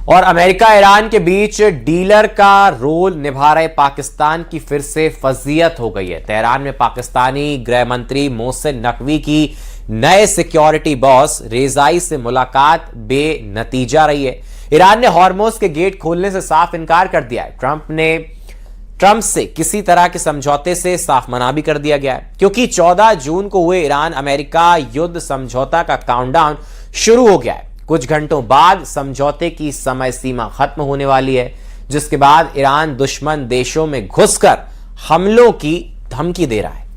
और America Iran के बीच dealer का रोल निभा रहे पाकिस्तान की फिर से फजीयत हो गई है। तेहरान में पाकिस्तानी गृह मंत्री मोहसिन नकवी की नए सिक्योरिटी बॉस रेजाई से मुलाकात बेनतीजा रही है। ईरान ने हॉर्मोज के गेट खोलने से साफ इनकार कर दिया है। ट्रंप से किसी तरह के समझौते से साफ मना भी कर दिया गया है, क्योंकि 14 जून को हुए ईरान अमेरिका युद्ध समझौता का काउंटडाउन शुरू हो गया है। कुछ घंटों बाद समझौते की समय सीमा खत्म होने वाली है, जिसके बाद ईरान दुश्मन देशों में घुसकर हमलों की धमकी दे रहा है।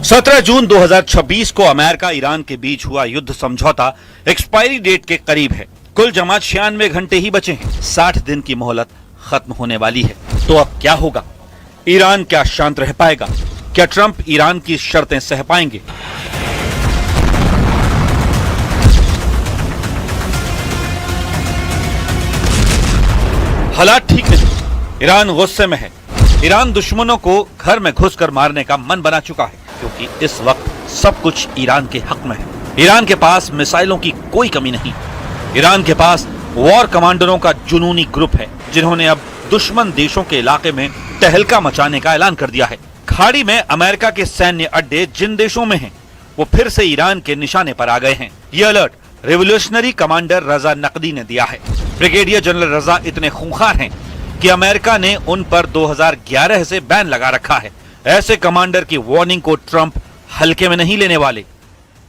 17 जून 2026 को अमेरिका ईरान के बीच हुआ युद्ध समझौता एक्सपायरी डेट के करीब है। कुल जमा 96 घंटे ही बचे हैं। 60 दिन की मोहलत खत्म होने वाली है। तो अब क्या होगा? ईरान क्या शांत रह पाएगा? क्या ट्रंप ईरान की शर्तें सह पाएंगे? हालात ठीक नहीं। ईरान गुस्से में है। ईरान दुश्मनों को घर में घुसकर मारने का मन बना चुका है, क्योंकि इस वक्त सब कुछ ईरान के हक में है। ईरान के पास मिसाइलों की कोई कमी नहीं। ईरान के पास वॉर कमांडरों का जुनूनी ग्रुप है, जिन्होंने अब दुश्मन देशों के इलाके में तहलका मचाने का ऐलान कर दिया है। खाड़ी में अमेरिका के सैन्य अड्डे जिन देशों में हैं, वो फिर से ईरान के निशाने पर आ गए हैं। ये अलर्ट रेवोल्यूशनरी कमांडर रजा नकदी ने दिया है। ब्रिगेडियर जनरल रजा इतने खूंखार हैं कि अमेरिका ने उन पर 2011 से बैन लगा रखा है। ऐसे कमांडर की वार्निंग को ट्रंप हल्के में नहीं लेने वाले।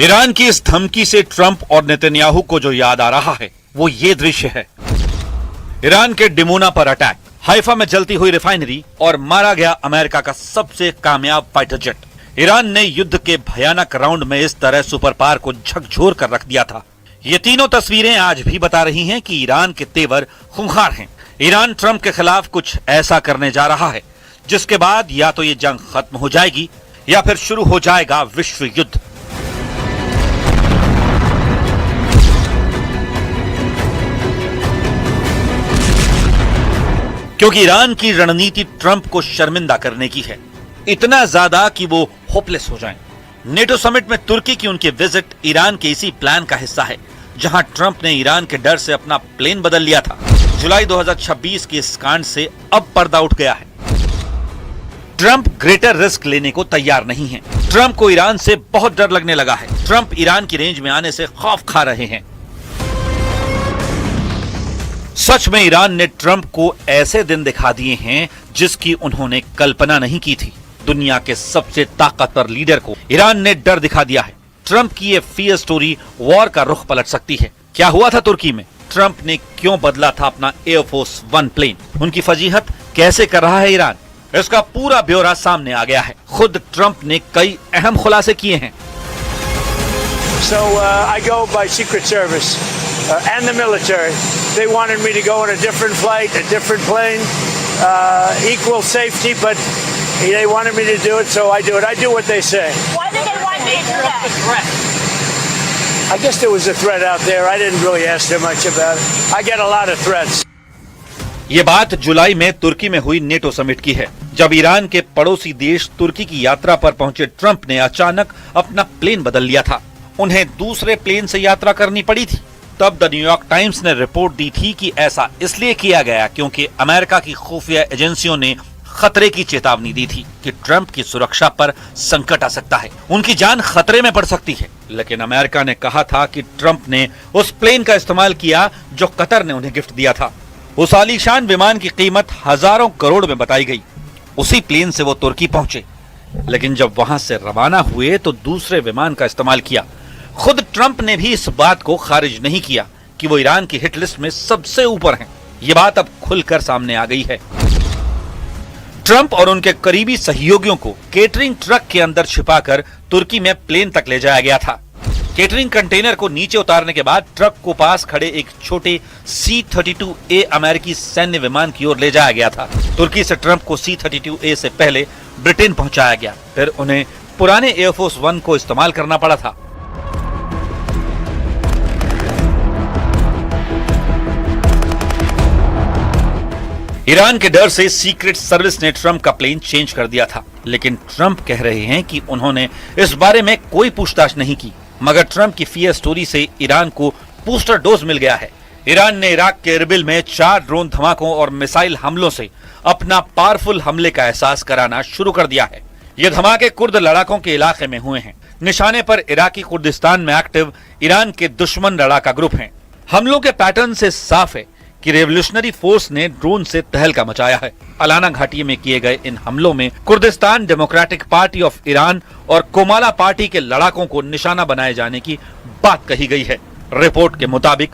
ईरान की इस धमकी से ट्रंप और नेतन्याहू को जो याद आ रहा है वो ये दृश्य है। ईरान के डिमोना पर अटैक, हाइफा में जलती हुई रिफाइनरी और मारा गया अमेरिका का सबसे कामयाब फाइटर जेट। ईरान ने युद्ध के भयानक राउंड में इस तरह सुपर पावर को झकझोर कर रख दिया था। ये तीनों तस्वीरें आज भी बता रही हैं कि ईरान के तेवर खूंखार हैं। ईरान ट्रंप के खिलाफ कुछ ऐसा करने जा रहा है जिसके बाद या तो ये जंग खत्म हो जाएगी या फिर शुरू हो जाएगा विश्व युद्ध। क्योंकि ईरान की रणनीति ट्रंप को शर्मिंदा करने की है, इतना ज्यादा कि वो होपलेस हो जाएं। नेटो समिट में तुर्की की उनकी विजिट ईरान के इसी प्लान का हिस्सा है, जहां ट्रंप ने ईरान के डर से अपना प्लेन बदल लिया था। जुलाई 2026 के इस कांड से अब पर्दा उठ गया है। ट्रंप ग्रेटर रिस्क लेने को तैयार नहीं है। ट्रंप को ईरान से बहुत डर लगने लगा है। ट्रंप ईरान की रेंज में आने से खौफ खा रहे हैं। सच में ईरान ने ट्रंप को ऐसे दिन दिखा दिए हैं जिसकी उन्होंने कल्पना नहीं की थी। दुनिया के सबसे ताकतवर लीडर को ईरान ने डर दिखा दिया है। ट्रंप की ये फियर स्टोरी वॉर का रुख पलट सकती है। क्या हुआ था तुर्की में? ट्रंप ने क्यों बदला था अपना एयरफोर्स 1 प्लेन? उनकी फजीहत कैसे कर रहा है ईरान? इसका पूरा ब्यौरा सामने आ गया है। खुद ट्रंप ने कई अहम खुलासे किए हैं। So I go by Secret Service and the military. They wanted me to go on a different flight, a different plane, equal safety, but they wanted me to do it, so I do it. I do what they say. Why did they want you to do that? I guess there was a threat out there. I didn't really ask them much about it. I get a lot of threats. ये बात जुलाई में तुर्की में हुई NATO summit की है, जब Iran के पड़ोसी देश तुर्की की यात्रा पर पहुंचे ट्रंप ने अचानक अपना प्लेन बदल लिया था। उन्हें दूसरे प्लेन से यात्रा करनी पड़ी थी। तब द न्यूयॉर्क टाइम्स ने रिपोर्ट दी थी कि ऐसा इसलिए किया गया क्योंकि अमेरिका की खुफिया एजेंसियों ने खतरे की चेतावनी दी थी कि ट्रंप की सुरक्षा पर संकट आ सकता है, उनकी जान खतरे में पड़ सकती है। लेकिन अमेरिका ने कहा था कि ट्रंप ने उस प्लेन का इस्तेमाल किया जो कतर ने उन्हें गिफ्ट दिया था। उस आलीशान विमान की कीमत हजारों करोड़ में बताई गई। उसी प्लेन से वो तुर्की पहुंचे, लेकिन जब वहां से रवाना हुए तो दूसरे विमान का इस्तेमाल किया। खुद ट्रंप ने भी इस बात को खारिज नहीं किया कि वो ईरान की हिट लिस्ट में सबसे ऊपर हैं। ये बात अब खुलकर सामने आ गई है। ट्रंप और उनके करीबी सहयोगियों को केटरिंग ट्रक के अंदर छिपाकर तुर्की में प्लेन तक ले जाया गया था। केटरिंग कंटेनर को नीचे उतारने के बाद ट्रक को पास खड़े एक छोटे C-32A अमेरिकी सैन्य विमान की ओर ले जाया गया था। तुर्की से ट्रंप को C-32A से पहले ब्रिटेन पहुंचाया गया, फिर उन्हें पुराने एयरफोर्स 1 को इस्तेमाल करना पड़ा था। ईरान के डर से सीक्रेट सर्विस ने ट्रंप का प्लेन चेंज कर दिया था, लेकिन ट्रंप कह रहे हैं कि उन्होंने इस बारे में कोई पूछताछ नहीं की। मगर ट्रंप की फियर स्टोरी से ईरान को बूस्टर डोज मिल गया है। ईरान ने इराक के इरबिल में 4 ड्रोन धमाकों और मिसाइल हमलों से अपना पावरफुल हमले का एहसास कराना शुरू कर दिया है। ये धमाके कुर्द लड़ाकों के इलाके में हुए हैं। निशाने पर इराकी कुर्दिस्तान में एक्टिव ईरान के दुश्मन लड़ाका ग्रुप हैं। हमलों के पैटर्न से साफ है कि रेवोल्यूशनरी फोर्स ने ड्रोन से तहलका मचाया है। अलाना घाटी में किए गए इन हमलों में Kurdistan democratic party of Iran और कोमाला पार्टी के लड़ाकों को निशाना बनाए जाने की बात कही गई है। रिपोर्ट के मुताबिक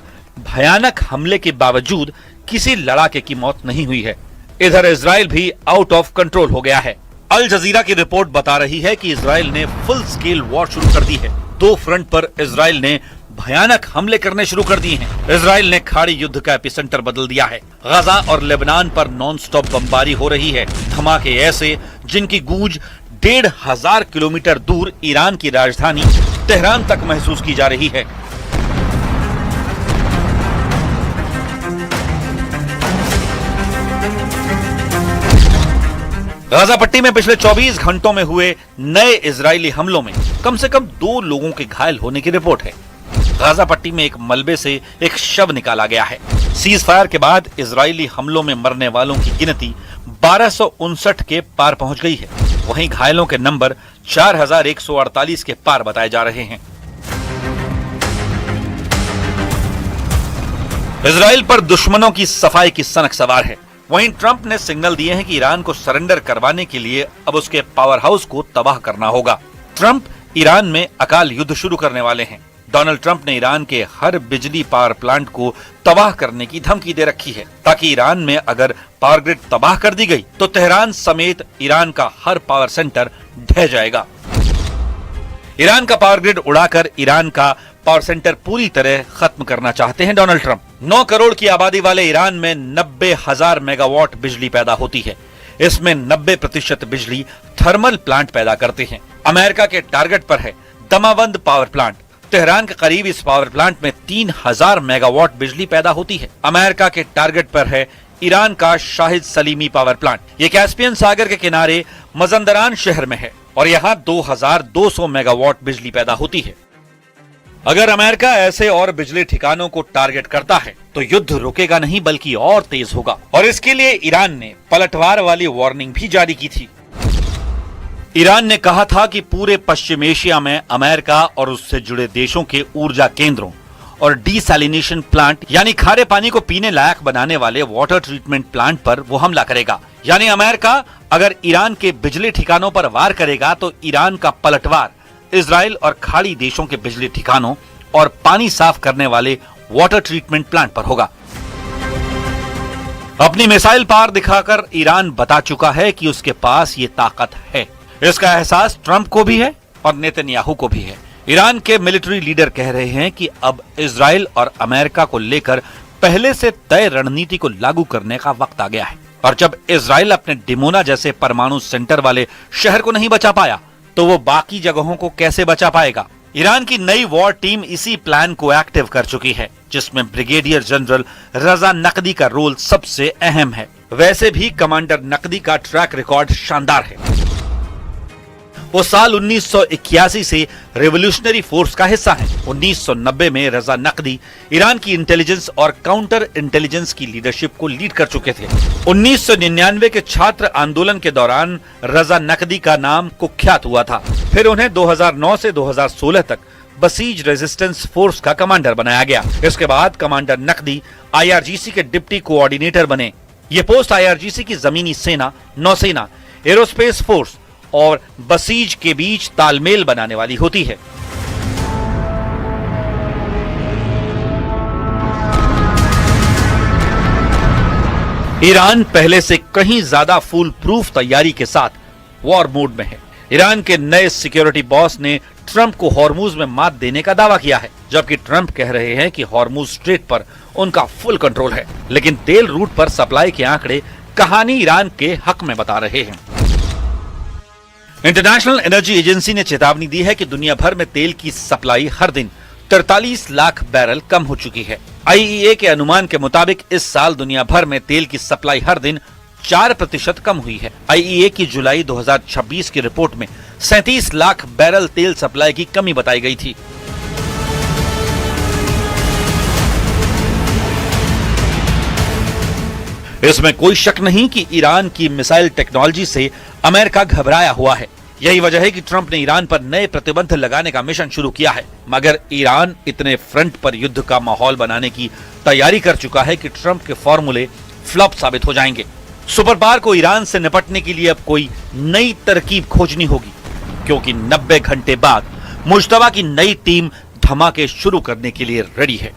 भयानक हमले के बावजूद किसी लड़ाके की मौत नहीं हुई है। इधर इजराइल भी आउट ऑफ कंट्रोल हो गया है। अल जजीरा की रिपोर्ट बता रही है कि इजराइल ने फुल स्केल वॉर शुरू कर दी है। 2 फ्रंट पर इजराइल ने भयानक हमले करने शुरू कर दिए हैं। इजराइल ने खाड़ी युद्ध का एपिसेंटर बदल दिया है। गजा और लेबनान पर नॉनस्टॉप बमबारी हो रही है। धमाके ऐसे जिनकी गूंज 1,500 किलोमीटर दूर ईरान की राजधानी तेहरान तक महसूस की जा रही है। गाजा पट्टी में पिछले 24 घंटों में हुए नए इजरायली हमलों में कम से कम 2 लोगों के घायल होने की रिपोर्ट है। गाजा पट्टी में एक मलबे से एक शव निकाला गया है। सीज फायर के बाद इजरायली हमलों में मरने वालों की गिनती 1259 के पार पहुंच गई है। वहीं घायलों के नंबर 4148 के पार बताए जा रहे हैं। इजराइल पर दुश्मनों की सफाई की सनक सवार है। वहीं ट्रंप ने सिग्नल दिए हैं कि ईरान को सरेंडर करवाने के लिए अब उसके पावर हाउस को तबाह करना होगा। ट्रंप ईरान में अकाल युद्ध शुरू करने वाले हैं। डोनाल्ड ट्रंप ने ईरान के हर बिजली पावर प्लांट को तबाह करने की धमकी दे रखी है, ताकि ईरान में अगर पावर ग्रिड तबाह कर दी गई तो तेहरान समेत ईरान का हर पावर सेंटर ढह जाएगा। ईरान का पावर ग्रिड उड़ाकर ईरान का पावर सेंटर पूरी तरह खत्म करना चाहते हैं डोनाल्ड ट्रंप। 9 करोड़ की आबादी वाले ईरान में 90,000 मेगावाट बिजली पैदा होती है। इसमें 90% बिजली थर्मल प्लांट पैदा करते हैं। अमेरिका के टारगेट पर है दमावंद पावर प्लांट। तेहरान के करीब इस पावर प्लांट में 3,000 मेगावाट बिजली पैदा होती है। अमेरिका के टारगेट पर है ईरान का शाहिद सलीमी पावर प्लांट। ये कैस्पियन सागर के किनारे मजंदरान शहर में है और यहाँ 2,200 मेगावाट बिजली पैदा होती है। अगर अमेरिका ऐसे और बिजली ठिकानों को टारगेट करता है तो युद्ध रुकेगा नहीं बल्कि और तेज होगा, और इसके लिए ईरान ने पलटवार वाली वार्निंग भी जारी की थी। ईरान ने कहा था कि पूरे पश्चिम एशिया में अमेरिका और उससे जुड़े देशों के ऊर्जा केंद्रों और डिसैलिनेशन प्लांट यानी खारे पानी को पीने लायक बनाने वाले वाटर ट्रीटमेंट प्लांट पर वो हमला करेगा। यानी अमेरिका अगर ईरान के बिजली ठिकानों पर वार करेगा तो ईरान का पलटवार इजराइल और खाड़ी देशों के बिजली ठिकानों और पानी साफ करने वाले वाटर ट्रीटमेंट प्लांट पर होगा। अपनी मिसाइल पार दिखाकर ईरान बता चुका है कि उसके पास ये ताकत है। इसका एहसास ट्रंप को भी है और नेतन्याहू को भी है। ईरान के मिलिट्री लीडर कह रहे हैं कि अब इजराइल और अमेरिका को लेकर पहले से तय रणनीति को लागू करने का वक्त आ गया है। और जब इजराइल अपने डिमोना जैसे परमाणु सेंटर वाले शहर को नहीं बचा पाया तो वो बाकी जगहों को कैसे बचा पाएगा। ईरान की नई वॉर टीम इसी प्लान को एक्टिव कर चुकी है, जिसमें ब्रिगेडियर जनरल रजा नकदी का रोल सबसे अहम है। वैसे भी कमांडर नकदी का ट्रैक रिकॉर्ड शानदार है। वो साल 1981 से रेवोल्यूशनरी फोर्स का हिस्सा है। 1990 में रजा नकदी ईरान की इंटेलिजेंस और काउंटर इंटेलिजेंस की लीडरशिप को लीड कर चुके थे। 1999 के छात्र आंदोलन के दौरान रजा नकदी का नाम कुख्यात हुआ था। फिर उन्हें 2009 से 2016 तक बसीज रेजिस्टेंस फोर्स का कमांडर बनाया गया। इसके बाद कमांडर नकदी IRGC के डिप्टी कोऑर्डिनेटर बने। ये पोस्ट IRGC की जमीनी सेना, नौसेना, एरोस्पेस फोर्स और बसीज के बीच तालमेल बनाने वाली होती है। ईरान पहले से कहीं ज्यादा फुल प्रूफ तैयारी के साथ वॉर मोड में है। ईरान के नए सिक्योरिटी बॉस ने ट्रंप को हॉर्मुज में मात देने का दावा किया है, जबकि ट्रंप कह रहे हैं कि हॉर्मुज स्ट्रेट पर उनका फुल कंट्रोल है। लेकिन तेल रूट पर सप्लाई के आंकड़े कहानी ईरान के हक में बता रहे हैं। इंटरनेशनल एनर्जी एजेंसी ने चेतावनी दी है कि दुनिया भर में तेल की सप्लाई हर दिन 43 लाख बैरल कम हो चुकी है। आईईए के अनुमान के मुताबिक इस साल दुनिया भर में तेल की सप्लाई हर दिन 4% कम हुई है। आईईए की जुलाई 2026 की रिपोर्ट में 37 लाख बैरल तेल सप्लाई की कमी बताई गई थी। इसमें कोई शक नहीं कि ईरान की मिसाइल टेक्नोलॉजी से अमेरिका घबराया हुआ है। यही वजह है कि ट्रंप ने ईरान पर नए प्रतिबंध लगाने का मिशन शुरू किया है। मगर ईरान इतने फ्रंट पर युद्ध का माहौल बनाने की तैयारी कर चुका है कि ट्रंप के फॉर्मूले फ्लॉप साबित हो जाएंगे। सुपर पावर को ईरान से निपटने के लिए अब कोई नई तरकीब खोजनी होगी, क्योंकि 90 घंटे बाद मुश्तबा की नई टीम धमाके शुरू करने के लिए रेडी है।